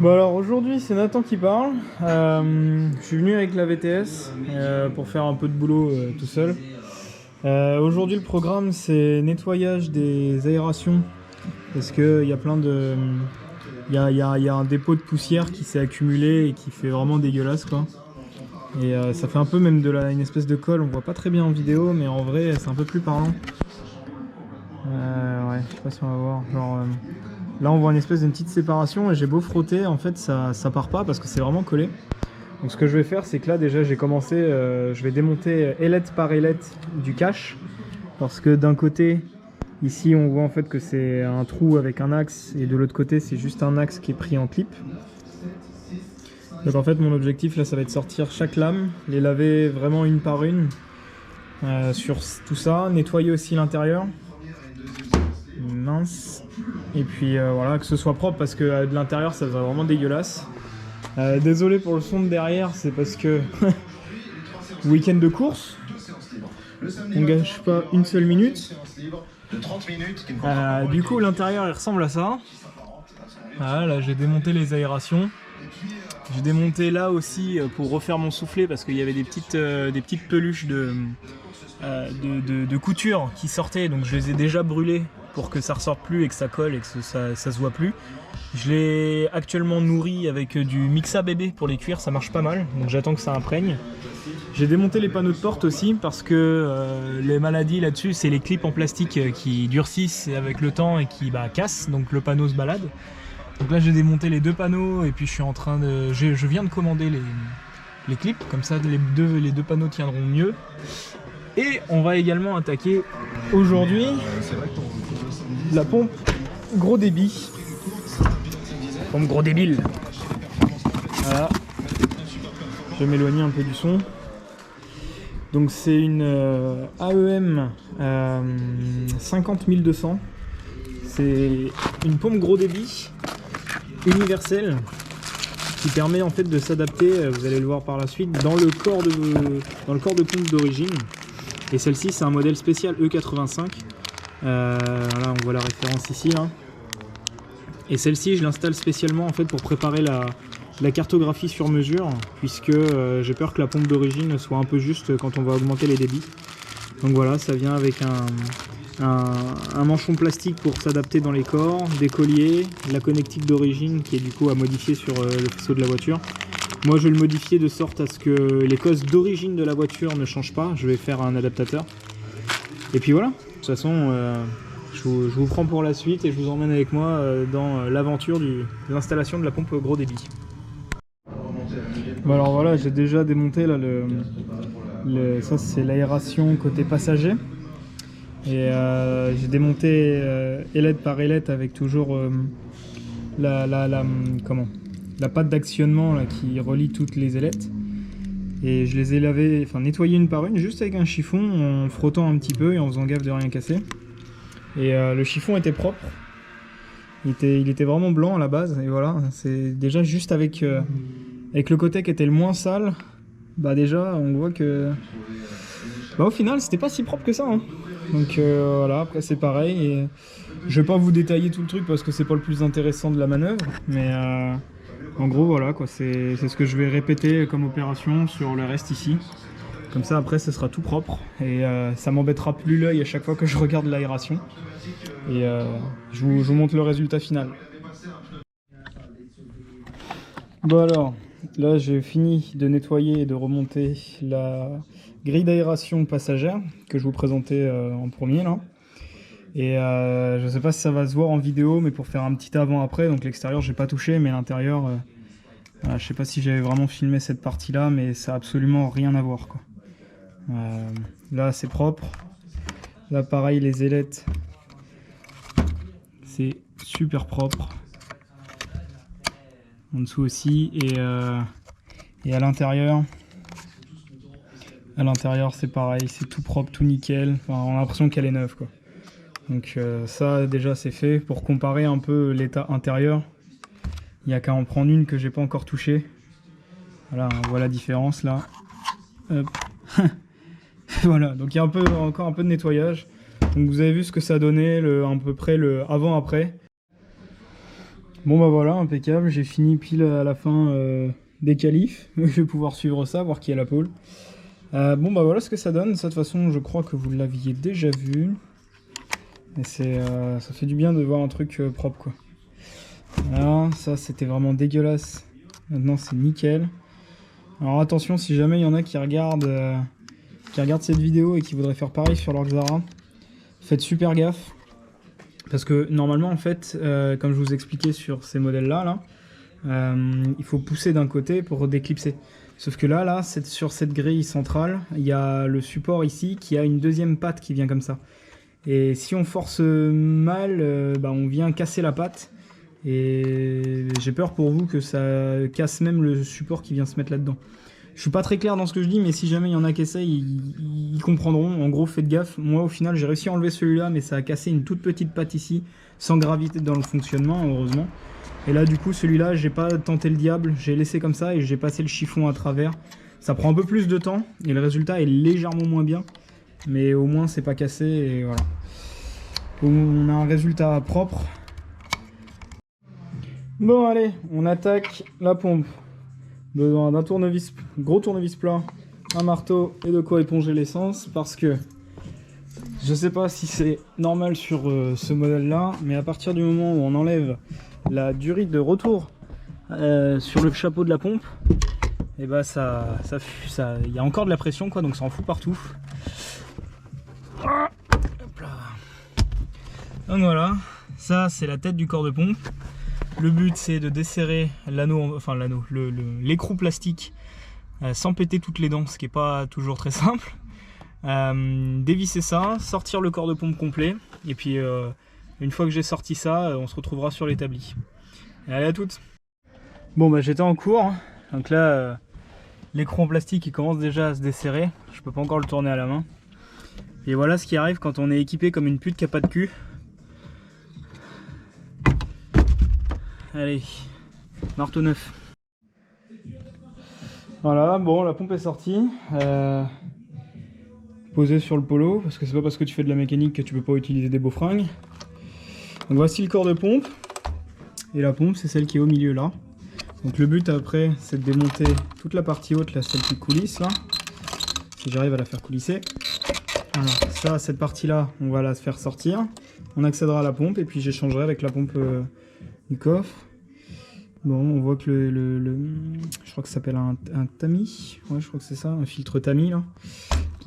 Bon alors aujourd'hui c'est Nathan qui parle. Je suis venu avec la VTS pour faire un peu de boulot tout seul. Aujourd'hui le programme c'est nettoyage des aérations parce qu'il y a plein de... Il y a un dépôt de poussière qui s'est accumulé et qui fait vraiment dégueulasse quoi. Et ça fait un peu même une espèce de colle, on voit pas très bien en vidéo mais en vrai c'est un peu plus parlant. Ouais, je sais pas si on va voir. Genre, là on voit une espèce d'une petite séparation et j'ai beau frotter, en fait ça part pas parce que c'est vraiment collé. Donc ce que je vais faire c'est que là déjà j'ai commencé, je vais démonter ailette par ailette du cache. Parce que d'un côté, ici on voit en fait que c'est un trou avec un axe et de l'autre côté c'est juste un axe qui est pris en clip. Donc en fait mon objectif là ça va être de sortir chaque lame, les laver vraiment une par une sur tout ça, nettoyer aussi l'intérieur. Mince. Et puis voilà, que ce soit propre parce que de l'intérieur ça faisait vraiment dégueulasse. Désolé pour le son de derrière, c'est parce que week-end de course, on gâche pas une seule minute. Du coup l'intérieur il ressemble à ça. Voilà, là j'ai démonté les aérations. J'ai démonté là aussi pour refaire mon soufflet parce qu'il y avait des petites peluches de couture qui sortaient, donc je les ai déjà brûlées pour que ça ressorte plus et que ça colle et que ça se voit plus. Je l'ai actuellement nourri avec du Mixa bébé pour les cuirs, ça marche pas mal, donc j'attends que ça imprègne. J'ai démonté les panneaux de porte aussi parce que les maladies là-dessus, c'est les clips en plastique qui durcissent avec le temps et qui cassent, donc le panneau se balade. Donc là j'ai démonté les deux panneaux et puis je suis en train de... Je viens de commander les clips, comme ça les deux panneaux tiendront mieux. Et on va également attaquer aujourd'hui la pompe gros débit. Pompe gros débile. Voilà. Je vais m'éloigner un peu du son. Donc c'est une AEM 50200. C'est une pompe gros débit universelle qui permet en fait de s'adapter, vous allez le voir par la suite, dans le corps de pompe d'origine. Et celle-ci c'est un modèle spécial E85. Là on voit la référence ici là. Et celle-ci je l'installe spécialement en fait pour préparer la cartographie sur mesure, puisque j'ai peur que la pompe d'origine soit un peu juste quand on va augmenter les débits. Donc voilà, ça vient avec un manchon plastique pour s'adapter dans les corps, des colliers, la connectique d'origine qui est du coup à modifier sur le faisceau de la voiture. Moi je vais le modifier de sorte à ce que les causes d'origine de la voiture ne changent pas, je vais faire un adaptateur. Et puis voilà, de toute façon je vous prends pour la suite et je vous emmène avec moi dans l'aventure de l'installation de la pompe gros débit. Bon alors voilà, j'ai déjà démonté là ça c'est l'aération côté passager. Et j'ai démonté ailette par ailette avec toujours la patte d'actionnement qui relie toutes les ailettes. Et je les ai nettoyées une par une juste avec un chiffon en frottant un petit peu et en faisant gaffe de rien casser. Et le chiffon était propre. Il était vraiment blanc à la base. Et voilà, c'est déjà juste avec le côté qui était le moins sale. Déjà on voit que au final c'était pas si propre que ça hein. Donc voilà, après c'est pareil et je vais pas vous détailler tout le truc parce que c'est pas le plus intéressant de la manœuvre, mais en gros voilà quoi, c'est ce que je vais répéter comme opération sur le reste ici. Comme ça après ce sera tout propre et ça m'embêtera plus l'œil à chaque fois que je regarde l'aération. Et je vous montre le résultat final. Bon alors, là j'ai fini de nettoyer et de remonter la grille d'aération passagère que je vous présentais en premier là. Et je sais pas si ça va se voir en vidéo, mais pour faire un petit avant-après, donc l'extérieur j'ai pas touché, mais l'intérieur, je sais pas si j'avais vraiment filmé cette partie là, mais ça a absolument rien à voir quoi. Là c'est propre, là pareil les ailettes, c'est super propre. En dessous aussi, et à l'intérieur c'est pareil, c'est tout propre, tout nickel, enfin, on a l'impression qu'elle est neuve quoi. Donc ça déjà c'est fait. Pour comparer un peu l'état intérieur, il n'y a qu'à en prendre une que j'ai pas encore touchée. Voilà, on voit la différence là. Hop. Voilà, donc il y a encore un peu de nettoyage. Donc vous avez vu ce que ça donnait, à peu près le avant-après. Bon bah voilà, impeccable, j'ai fini pile à la fin des qualifs. Je vais pouvoir suivre ça, voir qui est la pole. Bon bah voilà ce que ça donne. Ça de toute façon je crois que vous l'aviez déjà vu. Et ça fait du bien de voir un truc propre quoi. Voilà, ça c'était vraiment dégueulasse. Maintenant c'est nickel. Alors attention, si jamais il y en a qui regardent cette vidéo et qui voudraient faire pareil sur leur Xara, faites super gaffe. Parce que normalement en fait, comme je vous expliquais sur ces modèles là, il faut pousser d'un côté pour déclipser. Sauf que là, sur cette grille centrale, il y a le support ici qui a une deuxième patte qui vient comme ça. Et si on force mal, on vient casser la patte. Et j'ai peur pour vous que ça casse même le support qui vient se mettre là-dedans. Je suis pas très clair dans ce que je dis, mais si jamais il y en a qui essayent, ils comprendront. En gros, faites gaffe. Moi, au final, j'ai réussi à enlever celui-là, mais ça a cassé une toute petite patte ici, sans gravité dans le fonctionnement, heureusement. Et là, du coup, celui-là, j'ai pas tenté le diable. J'ai laissé comme ça et j'ai passé le chiffon à travers. Ça prend un peu plus de temps et le résultat est légèrement moins bien. Mais au moins, c'est pas cassé et voilà. On a un résultat propre. Bon, allez, on attaque la pompe. Besoin d'un tournevis, gros tournevis plat, un marteau et de quoi éponger l'essence parce que je sais pas si c'est normal sur ce modèle là, mais à partir du moment où on enlève la durite de retour sur le chapeau de la pompe, et bah il y a encore de la pression quoi, donc ça en fout partout. Hop là. Donc voilà, ça c'est la tête du corps de pompe. Le but c'est de desserrer l'anneau, enfin l'écrou plastique sans péter toutes les dents, ce qui n'est pas toujours très simple. Dévisser ça, sortir le corps de pompe complet, et puis une fois que j'ai sorti ça, on se retrouvera sur l'établi. Allez, à toutes. Bon bah j'étais en cours, hein. Donc là l'écrou en plastique il commence déjà à se desserrer, je peux pas encore le tourner à la main. Et voilà ce qui arrive quand on est équipé comme une pute qui a pas de cul. Allez, marteau neuf. Voilà, bon, la pompe est sortie. Posée sur le polo, parce que c'est pas parce que tu fais de la mécanique que tu peux pas utiliser des beaux fringues. Donc voici le corps de pompe. Et la pompe, c'est celle qui est au milieu là. Donc le but après, c'est de démonter toute la partie haute, là, celle qui coulisse là. Si j'arrive à la faire coulisser. Voilà, ça, cette partie-là, on va la faire sortir. On accédera à la pompe et puis j'échangerai avec la pompe du coffre. Bon, on voit que je crois que ça s'appelle un tamis. Ouais, je crois que c'est ça, un filtre tamis là.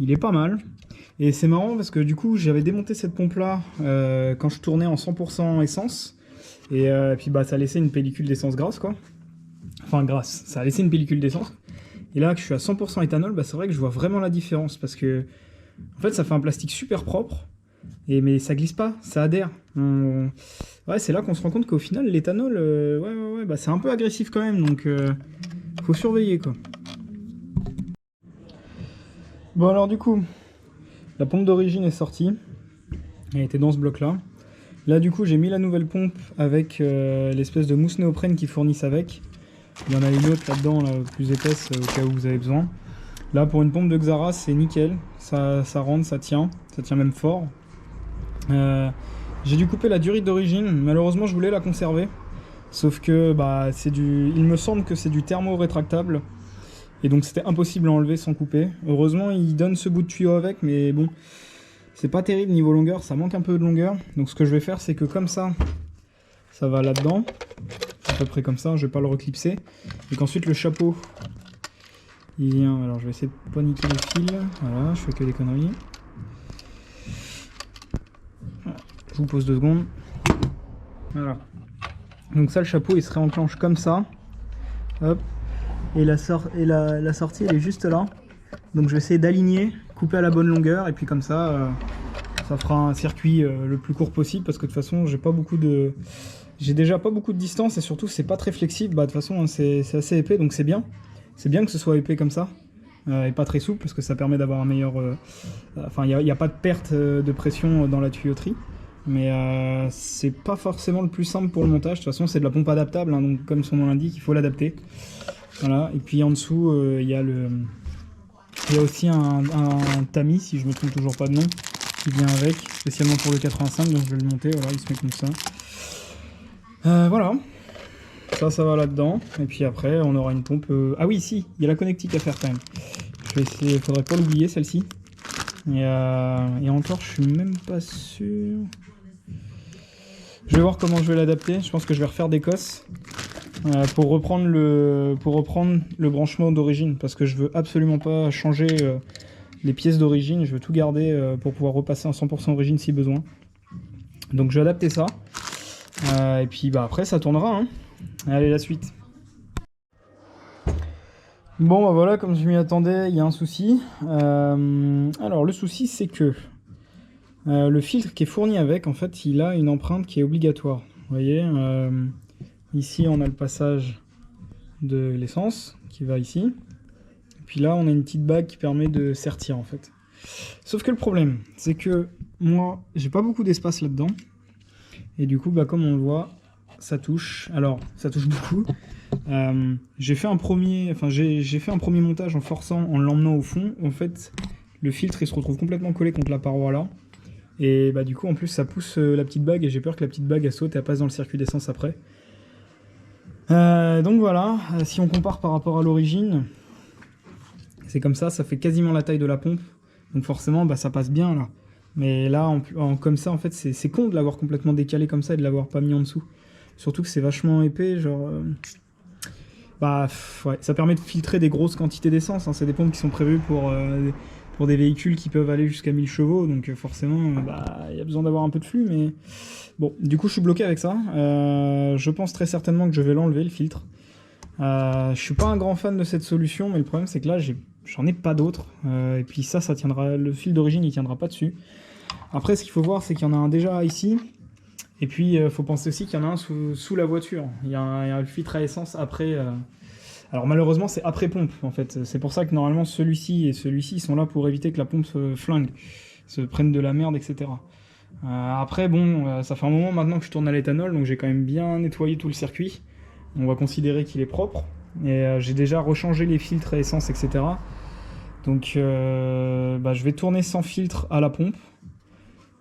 Il est pas mal. Et c'est marrant parce que du coup, j'avais démonté cette pompe là quand je tournais en 100% essence. Et puis bah ça a laissé une pellicule d'essence grasse quoi. Enfin grasse, ça a laissé une pellicule d'essence. Et là que je suis à 100% éthanol, bah c'est vrai que je vois vraiment la différence parce que en fait ça fait un plastique super propre. Mais ça glisse pas, ça adhère. Ouais, c'est là qu'on se rend compte qu'au final, l'éthanol, bah, c'est un peu agressif quand même, donc faut surveiller quoi. Bon alors du coup, la pompe d'origine est sortie. Elle était dans ce bloc là. Là du coup, j'ai mis la nouvelle pompe avec l'espèce de mousse néoprène qu'ils fournissent avec. Il y en a une autre là-dedans, là, plus épaisse, au cas où vous avez besoin. Là, pour une pompe de Xara, c'est nickel. Ça rentre, ça tient même fort. J'ai dû couper la durite d'origine, malheureusement je voulais la conserver, sauf que bah, il me semble que c'est du thermo-rétractable, et donc c'était impossible à enlever sans couper. Heureusement il donne ce bout de tuyau avec, mais bon, c'est pas terrible niveau longueur, ça manque un peu de longueur, donc ce que je vais faire c'est que comme ça va là-dedans, à peu près comme ça, je vais pas le reclipser, et qu'ensuite le chapeau, il vient, alors je vais essayer de pas niquer le fil, voilà, je fais que des conneries. Je vous pose 2 secondes. Voilà. Donc ça, le chapeau, il se réenclenche comme ça. Hop. Et la sortie, elle est juste là. Donc je vais essayer d'aligner, couper à la bonne longueur. Et puis comme ça, ça fera un circuit le plus court possible. Parce que de toute façon, j'ai déjà pas beaucoup de distance. Et surtout, c'est pas très flexible. Bah, de toute façon, hein, c'est assez épais. Donc c'est bien. C'est bien que ce soit épais comme ça. Et pas très souple. Parce que ça permet d'avoir un meilleur... Enfin, il n'y a pas de perte de pression dans la tuyauterie. Mais c'est pas forcément le plus simple pour le montage. De toute façon, c'est de la pompe adaptable, hein, donc comme son nom l'indique, il faut l'adapter. Voilà. Et puis en dessous, il y a aussi un tamis, si je me trompe toujours pas de nom, qui vient avec, spécialement pour le 85. Donc je vais le monter. Voilà, il se met comme ça. Voilà. Ça va là-dedans. Et puis après, on aura une pompe... Ah oui, si, il y a la connectique à faire quand même. Je vais essayer, il faudrait pas l'oublier celle-ci. Et encore, je suis même pas sûr. Je vais voir comment je vais l'adapter. Je pense que je vais refaire des cosses pour reprendre le branchement d'origine. Parce que je veux absolument pas changer les pièces d'origine. Je veux tout garder pour pouvoir repasser en 100% origine si besoin. Donc je vais adapter ça. Et puis bah, après, ça tournera. Hein. Allez, la suite. Bon, bah voilà, comme je m'y attendais, il y a un souci. Alors, le souci, c'est que le filtre qui est fourni avec, en fait, il a une empreinte qui est obligatoire. Vous voyez, ici, on a le passage de l'essence qui va ici. Et puis là, on a une petite bague qui permet de sertir, en fait. Sauf que le problème, c'est que moi, j'ai pas beaucoup d'espace là-dedans. Et du coup, bah, comme on le voit, ça touche. Alors, ça touche beaucoup. J'ai fait un premier montage en forçant, en l'emmenant au fond. En fait, le filtre il se retrouve complètement collé contre la paroi là. Et bah du coup, en plus, ça pousse la petite bague et j'ai peur que la petite bague elle saute et elle passe dans le circuit d'essence après. Donc voilà, si on compare par rapport à l'origine, c'est comme ça fait quasiment la taille de la pompe. Donc forcément, bah, ça passe bien là. Mais là, comme ça, en fait, c'est con de l'avoir complètement décalé comme ça et de l'avoir pas mis en dessous. Surtout que c'est vachement épais, genre... Bah, ouais, ça permet de filtrer des grosses quantités d'essence. Hein. C'est des pompes qui sont prévues pour des véhicules qui peuvent aller jusqu'à 1000 chevaux. Donc forcément, bah, y a besoin d'avoir un peu de flux. Mais bon, du coup, je suis bloqué avec ça. Je pense très certainement que je vais l'enlever, le filtre. Je suis pas un grand fan de cette solution, mais le problème, c'est que là, j'en ai pas d'autres. Et puis ça tiendra, le fil d'origine, il tiendra pas dessus. Après, ce qu'il faut voir, c'est qu'il y en a un déjà ici. Et puis, il faut penser aussi qu'il y en a un sous la voiture. Il y a le filtre à essence après. Alors, malheureusement, c'est après pompe, en fait. C'est pour ça que, normalement, celui-ci et celui-ci sont là pour éviter que la pompe se flingue, se prenne de la merde, etc. Après, bon, ça fait un moment maintenant que je tourne à l'éthanol, donc j'ai quand même bien nettoyé tout le circuit. On va considérer qu'il est propre. Et j'ai déjà rechangé les filtres à essence, etc. Donc, bah, je vais tourner sans filtre à la pompe.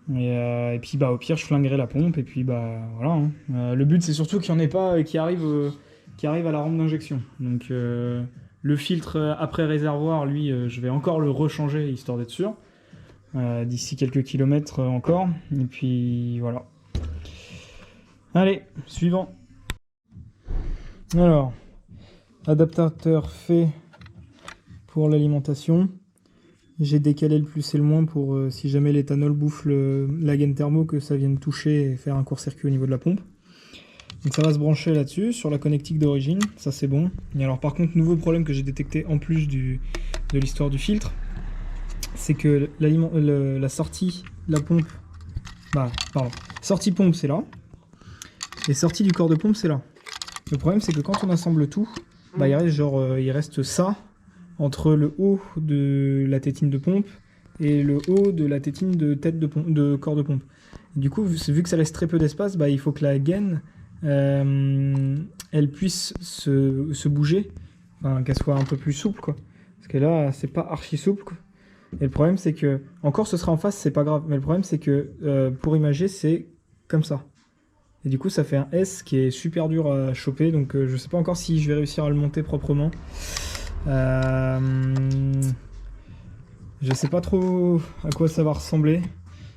Et puis bah au pire je flinguerai la pompe et puis bah voilà. Hein. Le but c'est surtout qu'il n'y en ait pas qui arrive à la rampe d'injection. Donc le filtre après réservoir, lui, je vais encore le rechanger histoire d'être sûr. D'ici quelques kilomètres encore. Et puis voilà. Allez, suivant. Alors, adaptateur fait pour l'alimentation. J'ai décalé le plus et le moins pour si jamais l'éthanol bouffe la gaine thermo, que ça vienne toucher et faire un court-circuit au niveau de la pompe. Donc ça va se brancher là-dessus, sur la connectique d'origine, ça c'est bon. Et alors par contre, nouveau problème que j'ai détecté en plus de l'histoire du filtre, c'est que la sortie de la pompe, sortie pompe c'est là, et sortie du corps de pompe c'est là. Le problème c'est que quand on assemble tout, bah, il reste ça, entre le haut de la tétine de pompe et le haut de la tétine de corps de pompe. Et du coup, vu que ça laisse très peu d'espace, bah, il faut que la gaine elle puisse se bouger, enfin, qu'elle soit un peu plus souple, quoi. Parce que là, c'est pas archi souple, quoi. Et le problème, c'est que, encore ce sera en face, c'est pas grave, mais le problème, c'est que pour imager, c'est comme ça. Et du coup, ça fait un S qui est super dur à choper, donc je sais pas encore si je vais réussir à le monter proprement. Je sais pas trop à quoi ça va ressembler.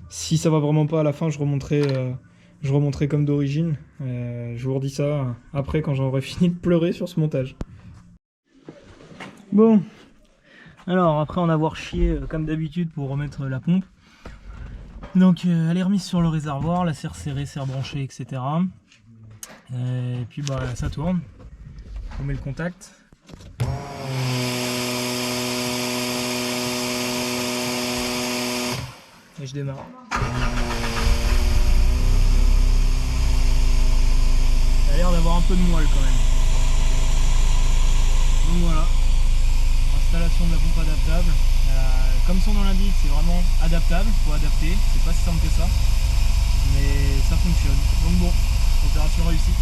Si ça va vraiment pas à la fin, je remonterai comme d'origine. Je vous redis ça après quand j'aurai fini de pleurer sur ce montage. Bon, alors après en avoir chié comme d'habitude pour remettre la pompe, donc elle est remise sur le réservoir, la serre serrée, serre branchée, etc. Et puis bah ça tourne. On met le contact. Et je démarre. Ça a l'air d'avoir un peu de moelle quand même. Donc voilà, installation de la pompe adaptable. Comme son nom l'indique, c'est vraiment adaptable, il faut adapter, c'est pas si simple que ça, mais ça fonctionne. Donc bon, opération réussie.